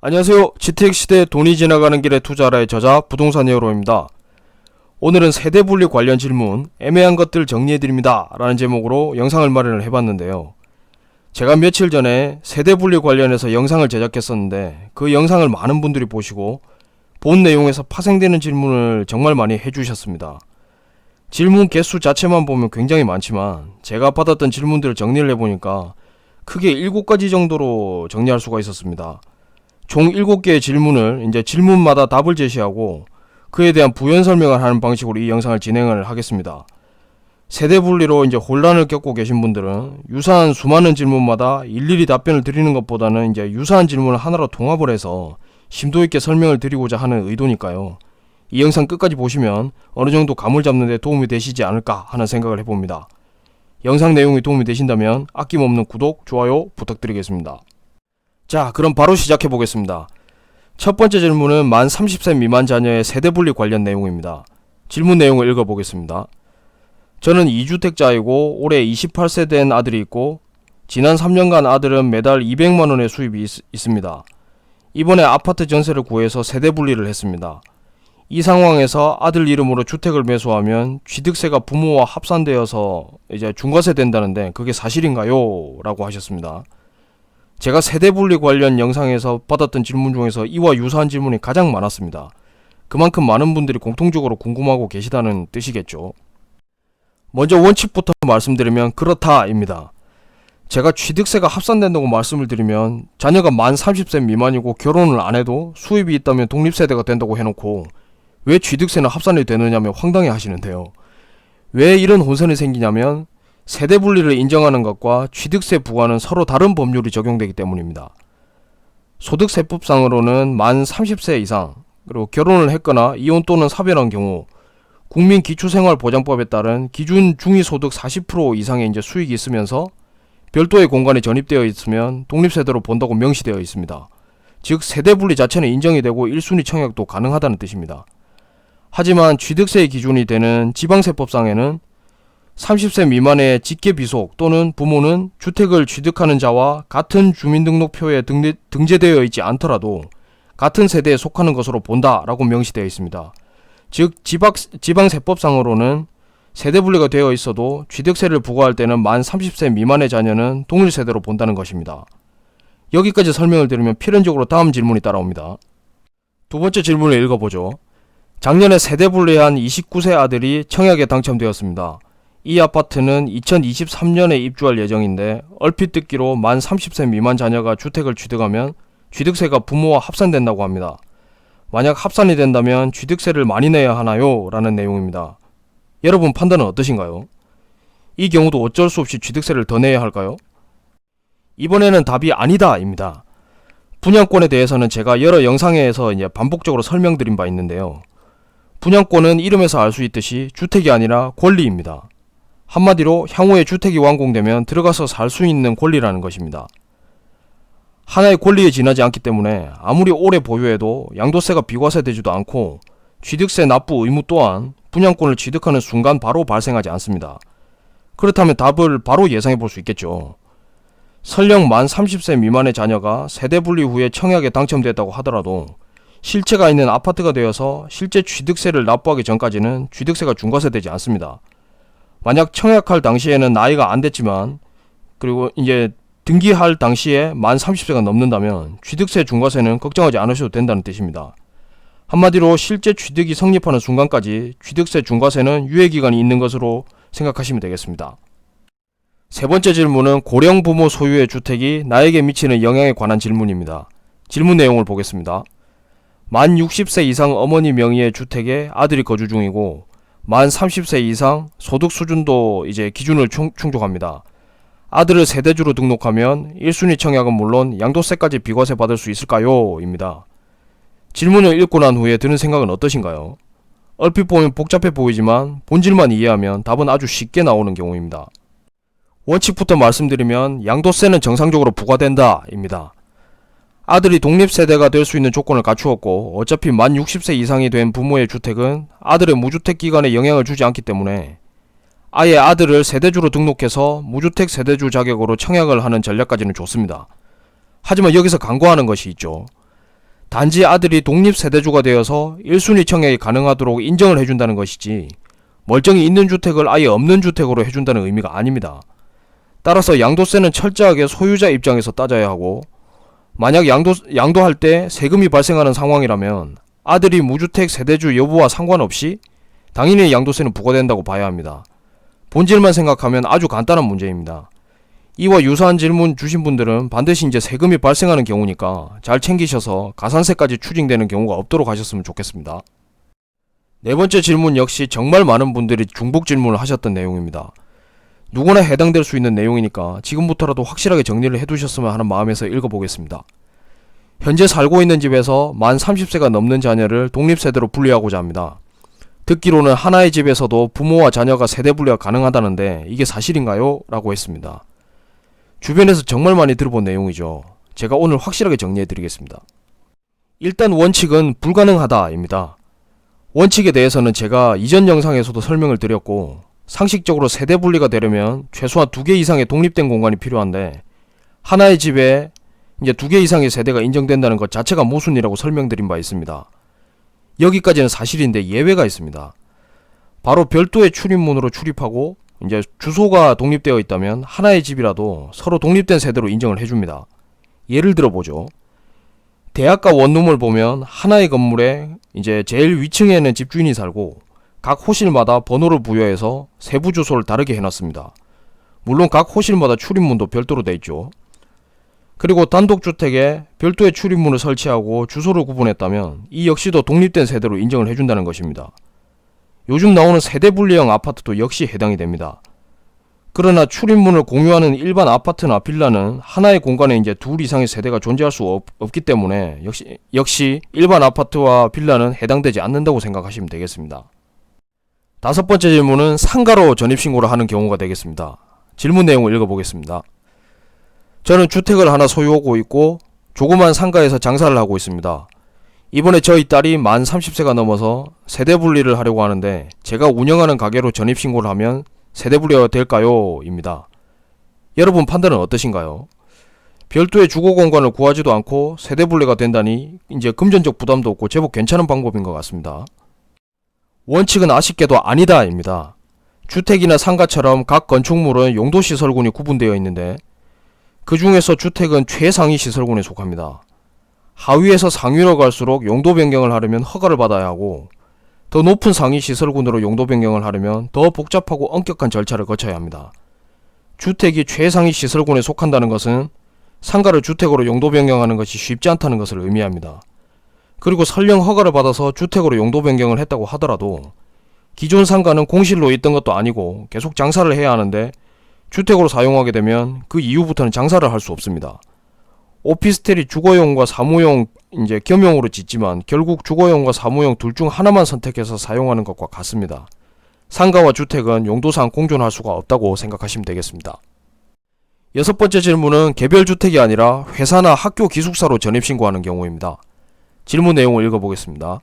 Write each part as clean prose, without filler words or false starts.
안녕하세요. 지택시대 돈이 지나가는 길에 투자하라의 저자 부동산 히어로입니다. 오늘은 세대분리 관련 질문 애매한 것들 정리해드립니다 라는 제목으로 영상을 마련을 해봤는데요. 제가 며칠 전에 세대분리 관련해서 영상을 제작했었는데 그 영상을 많은 분들이 보시고 본 내용에서 파생되는 질문을 정말 많이 해주셨습니다. 질문 개수 자체만 보면 굉장히 많지만 제가 받았던 질문들을 정리를 해보니까 크게 7가지 정도로 정리할 수가 있었습니다. 총 7개의 질문을 이제 질문마다 답을 제시하고 그에 대한 부연 설명을 하는 방식으로 이 영상을 진행을 하겠습니다. 세대 분리로 이제 혼란을 겪고 계신 분들은 유사한 수많은 질문마다 일일이 답변을 드리는 것보다는 이제 유사한 질문을 하나로 통합을 해서 심도 있게 설명을 드리고자 하는 의도니까요. 이 영상 끝까지 보시면 어느 정도 감을 잡는 데 도움이 되시지 않을까 하는 생각을 해봅니다. 영상 내용이 도움이 되신다면 아낌없는 구독, 좋아요 부탁드리겠습니다. 자, 그럼 바로 시작해 보겠습니다. 첫 번째 질문은 만 30세 미만 자녀의 세대분리 관련 내용입니다. 질문 내용을 읽어보겠습니다. 저는 2주택자이고 올해 28세 된 아들이 있고 지난 3년간 아들은 매달 200만원의 수입이 있습니다. 이번에 아파트 전세를 구해서 세대분리를 했습니다. 이 상황에서 아들 이름으로 주택을 매수하면 취득세가 부모와 합산되어서 이제 중과세 된다는데 그게 사실인가요? 라고 하셨습니다. 제가 세대분리 관련 영상에서 받았던 질문 중에서 이와 유사한 질문이 가장 많았습니다. 그만큼 많은 분들이 공통적으로 궁금하고 계시다는 뜻이겠죠. 먼저 원칙부터 말씀드리면 그렇다입니다. 제가 취득세가 합산된다고 말씀을 드리면 자녀가 만 30세 미만이고 결혼을 안 해도 수입이 있다면 독립세대가 된다고 해놓고 왜 취득세는 합산이 되느냐며 황당해 하시는데요. 왜 이런 혼선이 생기냐면 세대분리를 인정하는 것과 취득세 부과는 서로 다른 법률이 적용되기 때문입니다. 소득세법상으로는 만 30세 이상 그리고 결혼을 했거나 이혼 또는 사별한 경우 국민기초생활보장법에 따른 기준 중위소득 40% 이상의 이제 수익이 있으면서 별도의 공간에 전입되어 있으면 독립세대로 본다고 명시되어 있습니다. 즉 세대분리 자체는 인정이 되고 1순위 청약도 가능하다는 뜻입니다. 하지만 취득세의 기준이 되는 지방세법상에는 30세 미만의 직계비속 또는 부모는 주택을 취득하는 자와 같은 주민등록표에 등재되어 있지 않더라도 같은 세대에 속하는 것으로 본다라고 명시되어 있습니다. 즉 지방세법상으로는 세대분리가 되어 있어도 취득세를 부과할 때는 만 30세 미만의 자녀는 동일세대로 본다는 것입니다. 여기까지 설명을 드리면 필연적으로 다음 질문이 따라옵니다. 두 번째 질문을 읽어보죠. 작년에 세대분리한 29세 아들이 청약에 당첨되었습니다. 이 아파트는 2023년에 입주할 예정인데 얼핏 듣기로 만 30세 미만 자녀가 주택을 취득하면 취득세가 부모와 합산된다고 합니다. 만약 합산이 된다면 취득세를 많이 내야 하나요? 라는 내용입니다. 여러분 판단은 어떠신가요? 이 경우도 어쩔 수 없이 취득세를 더 내야 할까요? 이번에는 답이 아니다 입니다. 분양권에 대해서는 제가 여러 영상에서 이제 반복적으로 설명드린 바 있는데요. 분양권은 이름에서 알 수 있듯이 주택이 아니라 권리입니다. 한마디로 향후에 주택이 완공되면 들어가서 살 수 있는 권리라는 것입니다. 하나의 권리에 지나지 않기 때문에 아무리 오래 보유해도 양도세가 비과세되지도 않고 취득세 납부 의무 또한 분양권을 취득하는 순간 바로 발생하지 않습니다. 그렇다면 답을 바로 예상해 볼 수 있겠죠. 설령 만 30세 미만의 자녀가 세대분리 후에 청약에 당첨됐다고 하더라도 실체가 있는 아파트가 되어서 실제 취득세를 납부하기 전까지는 취득세가 중과세되지 않습니다. 만약 청약할 당시에는 나이가 안 됐지만 그리고 이제 등기할 당시에 만 30세가 넘는다면 취득세 중과세는 걱정하지 않으셔도 된다는 뜻입니다. 한마디로 실제 취득이 성립하는 순간까지 취득세 중과세는 유예기간이 있는 것으로 생각하시면 되겠습니다. 세 번째 질문은 고령 부모 소유의 주택이 나에게 미치는 영향에 관한 질문입니다. 질문 내용을 보겠습니다. 만 60세 이상 어머니 명의의 주택에 아들이 거주 중이고 만 30세 이상 소득 수준도 이제 기준을 충족합니다. 아들을 세대주로 등록하면 1순위 청약은 물론 양도세까지 비과세 받을 수 있을까요? 입니다. 질문을 읽고 난 후에 드는 생각은 어떠신가요? 얼핏 보면 복잡해 보이지만 본질만 이해하면 답은 아주 쉽게 나오는 경우입니다. 원칙부터 말씀드리면 양도세는 정상적으로 부과된다 입니다. 아들이 독립세대가 될 수 있는 조건을 갖추었고 어차피 만 60세 이상이 된 부모의 주택은 아들의 무주택 기간에 영향을 주지 않기 때문에 아예 아들을 세대주로 등록해서 무주택 세대주 자격으로 청약을 하는 전략까지는 좋습니다. 하지만 여기서 간과하는 것이 있죠. 단지 아들이 독립세대주가 되어서 1순위 청약이 가능하도록 인정을 해준다는 것이지 멀쩡히 있는 주택을 아예 없는 주택으로 해준다는 의미가 아닙니다. 따라서 양도세는 철저하게 소유자 입장에서 따져야 하고, 만약 양도할 때 세금이 발생하는 상황이라면 아들이 무주택 세대주 여부와 상관없이 당연히 양도세는 부과된다고 봐야 합니다. 본질만 생각하면 아주 간단한 문제입니다. 이와 유사한 질문 주신 분들은 반드시 이제 세금이 발생하는 경우니까 잘 챙기셔서 가산세까지 추징되는 경우가 없도록 하셨으면 좋겠습니다. 네 번째 질문 역시 정말 많은 분들이 중복 질문을 하셨던 내용입니다. 누구나 해당될 수 있는 내용이니까 지금부터라도 확실하게 정리를 해두셨으면 하는 마음에서 읽어보겠습니다. 현재 살고 있는 집에서 만 30세가 넘는 자녀를 독립세대로 분리하고자 합니다. 듣기로는 하나의 집에서도 부모와 자녀가 세대 분리가 가능하다는데 이게 사실인가요? 라고 했습니다. 주변에서 정말 많이 들어본 내용이죠. 제가 오늘 확실하게 정리해드리겠습니다. 일단 원칙은 불가능하다입니다. 원칙에 대해서는 제가 이전 영상에서도 설명을 드렸고, 상식적으로 세대 분리가 되려면 최소한 2개 이상의 독립된 공간이 필요한데, 하나의 집에 이제 2개 이상의 세대가 인정된다는 것 자체가 모순이라고 설명드린 바 있습니다. 여기까지는 사실인데 예외가 있습니다. 바로 별도의 출입문으로 출입하고 이제 주소가 독립되어 있다면 하나의 집이라도 서로 독립된 세대로 인정을 해줍니다. 예를 들어보죠. 대학가 원룸을 보면 하나의 건물에 이제 제일 위층에는 집주인이 살고 각 호실마다 번호를 부여해서 세부 주소를 다르게 해놨습니다. 물론 각 호실마다 출입문도 별도로 돼 있죠. 그리고 단독주택에 별도의 출입문을 설치하고 주소를 구분했다면 이 역시도 독립된 세대로 인정을 해준다는 것입니다. 요즘 나오는 세대분리형 아파트도 역시 해당이 됩니다. 그러나 출입문을 공유하는 일반 아파트나 빌라는 하나의 공간에 이제 2 이상의 세대가 존재할 수 없기 때문에 역시 일반 아파트와 빌라는 해당되지 않는다고 생각하시면 되겠습니다. 5번째 질문은 상가로 전입신고를 하는 경우가 되겠습니다. 질문 내용을 읽어보겠습니다. 저는 주택을 하나 소유하고 있고 조그만 상가에서 장사를 하고 있습니다. 이번에 저희 딸이 만 30세가 넘어서 세대 분리를 하려고 하는데 제가 운영하는 가게로 전입신고를 하면 세대 분리가 될까요? 입니다. 여러분 판단은 어떠신가요? 별도의 주거 공간을 구하지도 않고 세대 분리가 된다니 이제 금전적 부담도 없고 제법 괜찮은 방법인 것 같습니다. 원칙은 아쉽게도 아니다 입니다. 주택이나 상가처럼 각 건축물은 용도시설군이 구분되어 있는데 그 중에서 주택은 최상위 시설군에 속합니다. 하위에서 상위로 갈수록 용도 변경을 하려면 허가를 받아야 하고 더 높은 상위 시설군으로 용도 변경을 하려면 더 복잡하고 엄격한 절차를 거쳐야 합니다. 주택이 최상위 시설군에 속한다는 것은 상가를 주택으로 용도 변경하는 것이 쉽지 않다는 것을 의미합니다. 그리고 설령 허가를 받아서 주택으로 용도 변경을 했다고 하더라도 기존 상가는 공실로 있던 것도 아니고 계속 장사를 해야 하는데 주택으로 사용하게 되면 그 이후부터는 장사를 할 수 없습니다. 오피스텔이 주거용과 사무용 이제 겸용으로 짓지만 결국 주거용과 사무용 둘 중 하나만 선택해서 사용하는 것과 같습니다. 상가와 주택은 용도상 공존할 수가 없다고 생각하시면 되겠습니다. 6번째 질문은 개별 주택이 아니라 회사나 학교 기숙사로 전입신고하는 경우입니다. 질문 내용을 읽어보겠습니다.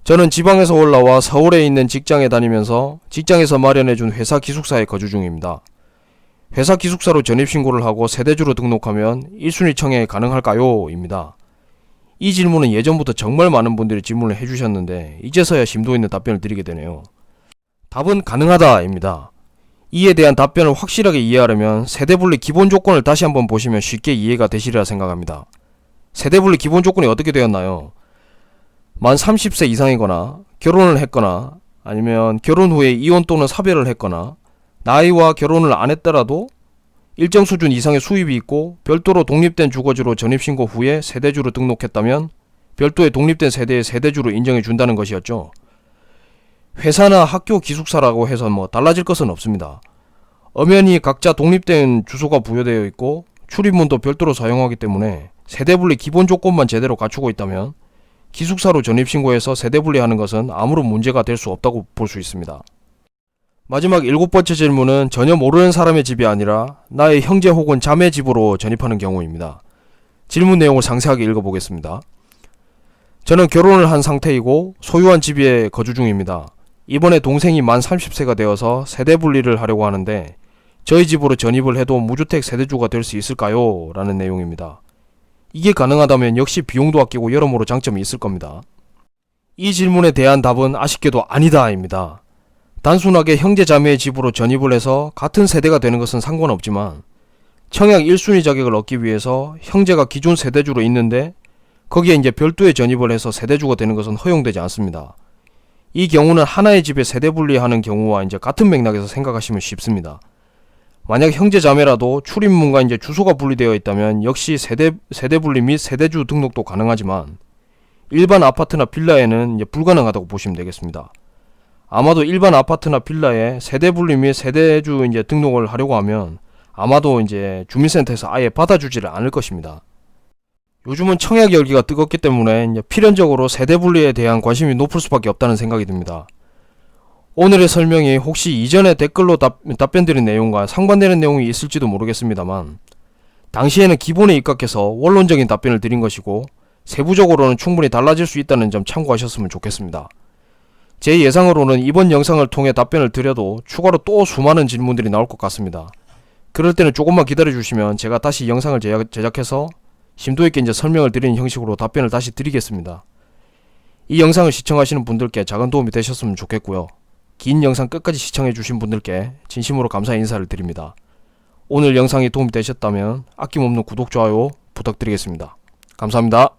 저는 지방에서 올라와 서울에 있는 직장에 다니면서 직장에서 마련해준 회사 기숙사에 거주 중입니다. 회사 기숙사로 전입신고를 하고 세대주로 등록하면 1순위 청약이 가능할까요? 입니다. 이 질문은 예전부터 정말 많은 분들이 질문을 해주셨는데 이제서야 심도 있는 답변을 드리게 되네요. 답은 가능하다 입니다. 이에 대한 답변을 확실하게 이해하려면 세대분리 기본 조건을 다시 한번 보시면 쉽게 이해가 되시리라 생각합니다. 세대분리 기본 조건이 어떻게 되었나요? 만 30세 이상이거나 결혼을 했거나 아니면 결혼 후에 이혼 또는 사별을 했거나 나이와 결혼을 안 했더라도 일정 수준 이상의 수입이 있고 별도로 독립된 주거지로 전입신고 후에 세대주로 등록했다면 별도의 독립된 세대의 세대주로 인정해 준다는 것이었죠. 회사나 학교 기숙사라고 해서 달라질 것은 없습니다. 엄연히 각자 독립된 주소가 부여되어 있고 출입문도 별도로 사용하기 때문에 세대분리 기본 조건만 제대로 갖추고 있다면 기숙사로 전입신고해서 세대분리하는 것은 아무런 문제가 될 수 없다고 볼 수 있습니다. 마지막 7번째 질문은 전혀 모르는 사람의 집이 아니라 나의 형제 혹은 자매 집으로 전입하는 경우입니다. 질문 내용을 상세하게 읽어보겠습니다. 저는 결혼을 한 상태이고 소유한 집에 거주 중입니다. 이번에 동생이 만 30세가 되어서 세대 분리를 하려고 하는데 저희 집으로 전입을 해도 무주택 세대주가 될 수 있을까요? 라는 내용입니다. 이게 가능하다면 역시 비용도 아끼고 여러모로 장점이 있을 겁니다. 이 질문에 대한 답은 아쉽게도 아니다입니다. 단순하게 형제자매의 집으로 전입을 해서 같은 세대가 되는 것은 상관없지만 청약 1순위 자격을 얻기 위해서 형제가 기존 세대주로 있는데 거기에 이제 별도의 전입을 해서 세대주가 되는 것은 허용되지 않습니다. 이 경우는 하나의 집에 세대 분리하는 경우와 이제 같은 맥락에서 생각하시면 쉽습니다. 만약 형제자매라도 출입문과 이제 주소가 분리되어 있다면 역시 세대 분리 및 세대주 등록도 가능하지만 일반 아파트나 빌라에는 이제 불가능하다고 보시면 되겠습니다. 아마도 일반 아파트나 빌라에 세대 분리 및 세대주 이제 등록을 하려고 하면 아마도 이제 주민센터에서 아예 받아주지를 않을 것입니다. 요즘은 청약 열기가 뜨겁기 때문에 이제 필연적으로 세대 분리에 대한 관심이 높을 수밖에 없다는 생각이 듭니다. 오늘의 설명이 혹시 이전에 댓글로 답변드린 내용과 상반되는 내용이 있을지도 모르겠습니다만 당시에는 기본에 입각해서 원론적인 답변을 드린 것이고 세부적으로는 충분히 달라질 수 있다는 점 참고하셨으면 좋겠습니다. 제 예상으로는 이번 영상을 통해 답변을 드려도 추가로 또 수많은 질문들이 나올 것 같습니다. 그럴 때는 조금만 기다려주시면 제가 다시 영상을 제작해서 심도 있게 이제 설명을 드리는 형식으로 답변을 다시 드리겠습니다. 이 영상을 시청하시는 분들께 작은 도움이 되셨으면 좋겠고요. 긴 영상 끝까지 시청해주신 분들께 진심으로 감사의 인사를 드립니다. 오늘 영상이 도움이 되셨다면 아낌없는 구독, 좋아요 부탁드리겠습니다. 감사합니다.